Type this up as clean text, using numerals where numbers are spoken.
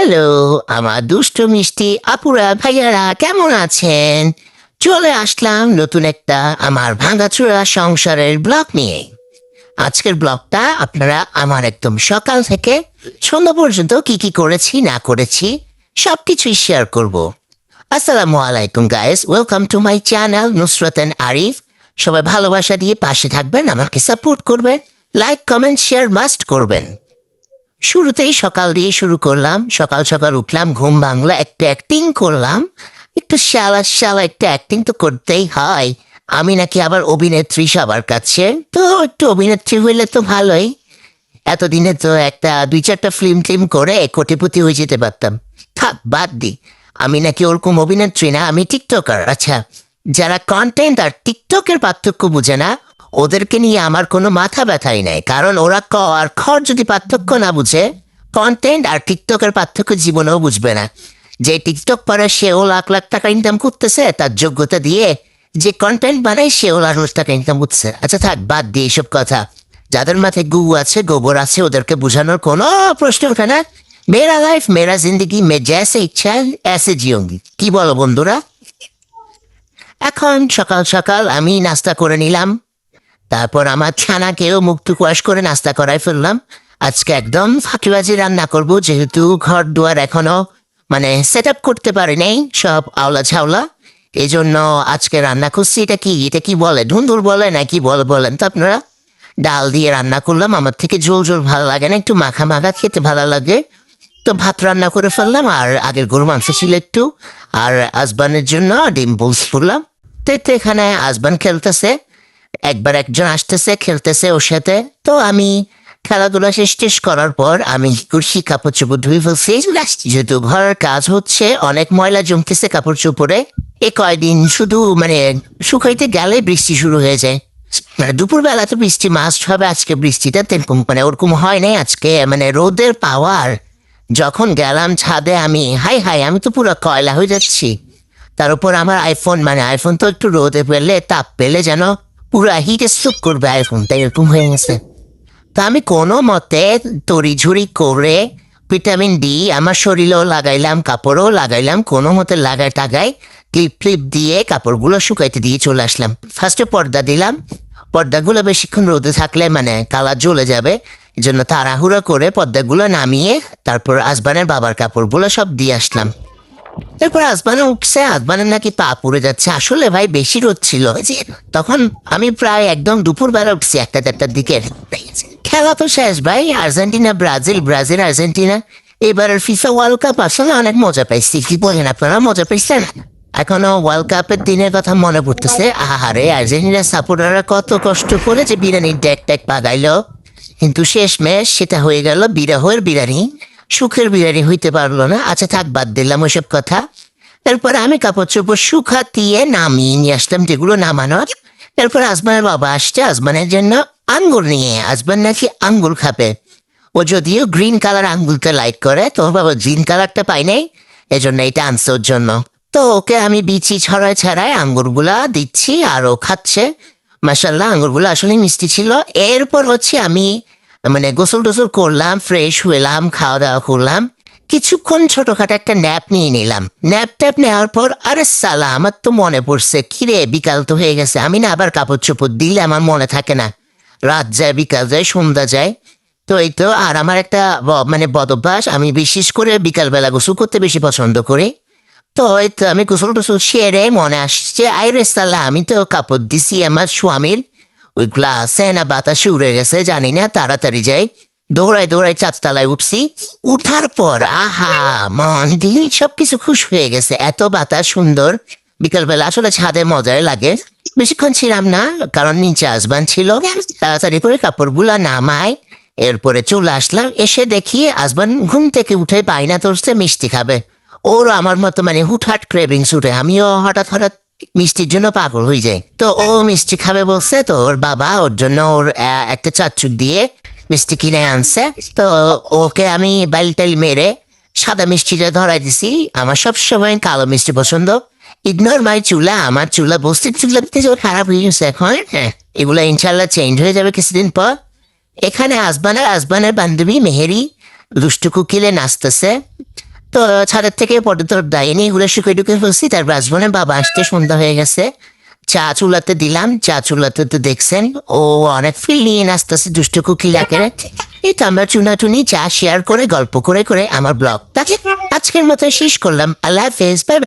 Hello, আমার দুষ্ট মিষ্টি আপুরা ভাইয়ারা কেমন আছেন? চলে আসলাম নতুন একটা আমার ভাঙাচোরা সংসারের ব্লগ নিয়ে। আজকের ব্লগটা আপনারা আমার একদম সকাল থেকে সন্ধ্যা পর্যন্ত কি কি করেছি না করেছি সবকিছুই শেয়ার করব। আসসালামু আলাইকুম guys, welcome to my channel Nusrat and Arif. সবাই ভালোবাসা দিয়ে পাশে থাকবেন, আমাকে সাপোর্ট করবেন, লাইক কমেন্ট শেয়ার মাস্ট করবেন। শুরুতেই সকাল দিয়ে শুরু করলাম। সকাল সকাল উঠলাম, ঘুম ভাঙলা, একটু অ্যাক্টিং করলাম। একটু শালা শালা একটা অ্যাক্টিং তো করতেই হয়। আমি নাকি আবার অভিনেত্রী সবার কাছে, তো একটু অভিনেত্রী হইলে তো ভালোই। এতদিনে তো একটা দুই চারটা ফিল্ম টিম করে কোটিপতি হয়ে যেতে পারতাম। থাক বাদ দি, আমি নাকি ওরকম অভিনেত্রী না, আমি টিকটকার। আচ্ছা, যারা কন্টেন্ট আর টিকটকের পার্থক্য বুঝে না ওদেরকে নিয়ে আমার কোনো মাথা ব্যথাই নাই, কারণ ওরা ক আর খর যদি পার্থক্য না বুঝে, কন্টেন্ট আর টিকটকের পার্থক্য জীবনেও বুঝবে না। যে টিকটক করে সেও লাখ লাখ টাকা ইনকাম করতেছে তার যোগ্যতা দিয়ে, যে কন্টেন্ট বানায় সেও লাখ লাখ টাকা ইনকাম করতেছে। আচ্ছা থাক বাদ দিয়ে এইসব কথা। যাদের মাথায় গু আছে গোবর আছে ওদেরকে বোঝানোর কোনো প্রশ্ন ওঠে না। মেরা লাইফ মেরা জিন্দগি মে জैसे ইচ্ছা ऐसे জিউঙ্গি, কি বলো বন্ধুরা? এখন সকাল সকাল আমি নাস্তা করে নিলাম, তারপর আমার ছানাকেও মুক্ত কুয়াশ করে নাস্তা করাই ফেললাম। আজকে একদম ফাঁকিবাজি রান্না করব, যেহেতু ঘর দুয়ার এখনো সেট আপ করতে পারি নাই, সব আওলা ঝাওলা। এই জন্য আজকে রান্না করছি। এটা কি বলে, ধুন্দুর বলে নাকি বলেন তো আপনারা? ডাল দিয়ে রান্না করলাম, আমার থেকে ঝোল ঝোল ভালো লাগে না, একটু মাখা মাখা খেতে ভালো লাগে। তো ভাত রান্না করে ফেললাম, আর আগের গরু মাংস ছিল একটু, আর আসবানের জন্য ডিম বোলস করলাম। তো এখানে আসবান খেলতেছে, একবার একজন আসতেছে খেলতেছে ওর সাথে। তো আমি খেলাধুলা শেষ করার পর আমি কুর্সি কাপড় চোপড় ধুয়ে ফেলছি, যেহেতু ঘরের কাজ হচ্ছে, অনেক ময়লা জমতেছে কাপড় চোপড়ে। এ কয়দিন শুধু শুকাইতে গেলে বৃষ্টি শুরু হয়ে যায়। দুপুরবেলা তো বৃষ্টি মাস্ট হবে, আজকে বৃষ্টিটা তেরকম ওরকম হয় নাই আজকে। রোদের পাওয়ার, যখন গেলাম ছাদে আমি হাই হাই, আমি তো পুরো কয়লা হয়ে যাচ্ছি। তার উপর আমার আইফোন তো একটু রোদে পেলে তাপ পেলে যেন পুরো হিটে স্ট্রোক করবে আইফোনটা, এরকম হয়ে গেছে। তা আমি কোনো মতে তড়িঝুড়ি করে ভিটামিন ডি আমার শরীরেও লাগাইলাম, কাপড়ও লাগাইলাম, কোনো মতে লাগাই টাগাই ক্লিপ দিয়ে কাপড়গুলো শুকাইতে দিয়ে চলে আসলাম। ফার্স্টে পর্দা দিলাম, পর্দাগুলো বেশিক্ষণ রোদে থাকলে কালার জ্বলে যাবে, এই জন্য তাড়াহুড়ো করে পর্দাগুলো নামিয়ে তারপর আসবানের বাবার কাপড়গুলো সব দিয়ে আসলাম। এরপর আসবানে উঠছে, আসবানের নাকি পা পুড়ে যাচ্ছে। আসলে ভাই বেশি রোদ ছিল যে, তখন আমি প্রায় একদম দুপুরবেলা উঠছি, একটা দেড়টার দিকে। খেলা তো শেষ ভাই, আর্জেন্টিনা ব্রাজিল, ব্রাজিল আর্জেন্টিনা। এবারের ফিফা ওয়ার্ল্ড কাপ আসলে অনেক মজা পাইছি, কি বলেন আপনারা, মজা পাইছেন? এখনো ওয়ার্ল্ড কাপের দিনের কথা মনে পড়তেছে। আহারে, আর্জেন্টিনার সাপোর্টাররা কত কষ্ট করে যে বিরিয়ানির ডেক টেক পাগাইলো, কিন্তু শেষমেশ সেটা হয়ে গেল বিরহের বিরিয়ানি, সুখের বিরিয়ানি হইতে পারলো না। আচ্ছা থাক বাদ দিলাম ওইসব কথা। এরপর আমি কাপড় চোপড় শুকাতিয়ে নামিয়ে নিয়ে আসলাম যেগুলো নামানোর। এরপর আসমানের বাবা আসছে আসমানের জন্য আঙ্গুর নিয়ে। আসমান নাকি আঙ্গুর খাবে, ও যদিও গ্রিন কালার আঙ্গুরটা লাইক করে, তোর বাবা গ্রিন কালারটা পাই নাই, এজন্য এটা আনছে ওর জন্য। তো ওকে আমি বিচি ছড়ায় আঙ্গুরগুলা দিচ্ছি আর ও খাচ্ছে। মাশাল্লাহ আঙ্গুরগুলো আসলে মিষ্টি ছিল। এরপর হচ্ছে আমি গোসল টোসল করলাম, ফ্রেশ হলাম, খাওয়া দাওয়া করলাম, কিছুক্ষণ ছোটখাটো একটা ন্যাপ নিয়ে নিলাম। ন্যাপ ট্যাপ নেওয়ার পর আরে সালা, আমার তো মনে পড়ছে, কিরে বিকাল তো হয়ে গেছে, আমি না আবার কাপড় চোপড় দিলে আমার মনে থাকে না, রাত যায় বিকাল যায় সন্ধ্যা যায়। তো এই তো, আর আমার একটা বদ অভ্যাস, আমি বিশেষ করে বিকালবেলা গোসল করতে বেশি পছন্দ করি। তো এই তো আমি গোসল টোসল সেরে মনে আসছে, আইরে সালা আমি তো কাপড় দিছি আমার স্বামীর, ওই গ্লাসে না বাতাসে উড়ে গেছে জানি না, তাড়াতাড়ি যাই, দৌড়াই চারতলায় উঠছি। উঠার পর আহা, মন দিল সবকিছু খুশ হয়ে গেছে, এত বাতাস সুন্দর। বিকালবেলা আসলে ছাদে মজাই লাগে। বেশিক্ষণ ছিলাম না, কারণ নিচে আসবান ছিল। তাড়াতাড়ি করে কাপড়গুলা নামাই, এরপরে চলে আসলাম। এসে দেখি আসবান ঘুম থেকে উঠে বায়না ধরছে মিষ্টি খাবে। ওর আমার মতো হুটহাট ক্রেভিংস উঠে, আমিও হঠাৎ হঠাৎ মিষ্টির জন্য পাগল হয়ে যায়। তো ও মিষ্টি খাবে বলছে, তো ওর বাবা ওর জন্য ওর একটা চাচ্চুক দিয়ে মিষ্টি কিনে আনছে। তো ওকে আমি বাইলটাইল মেরে সাদা মিষ্টিটা ধরাই দিছি। আমার সবসময় কালো মিষ্টি পছন্দ। ইগনোর মাই চুলা, আমার চুলা বস্তির চুলা দিতে খারাপ হয়ে গেছে এখন। হ্যাঁ, এগুলো ইনশাল্লাহ চেঞ্জ হয়ে যাবে কিছুদিন পর। এখানে আসবানের বান্ধবী মেহেরি দুষ্টু কুকিলে নাচতেছে। তো ছাদের থেকে পরে তোর ডাইনি ঘুরে শুকে ঢুকে ফেলছি, তার বাসবনে বাবা আসতে সন্ধ্যা হয়ে গেছে। চা চুলাতে দিলাম, চা চুলাতে তো দেখছেন ও অনেক ফিল নিয়ে নাচতেছে দুষ্ট কুকিলাকে। এই তো আমরা চুনাটুনি চা শেয়ার করে গল্প করে করে আমার ব্লগটাকে আজকের মতো শেষ করলাম। আল্লাহ হাফেজ, বাই বাই।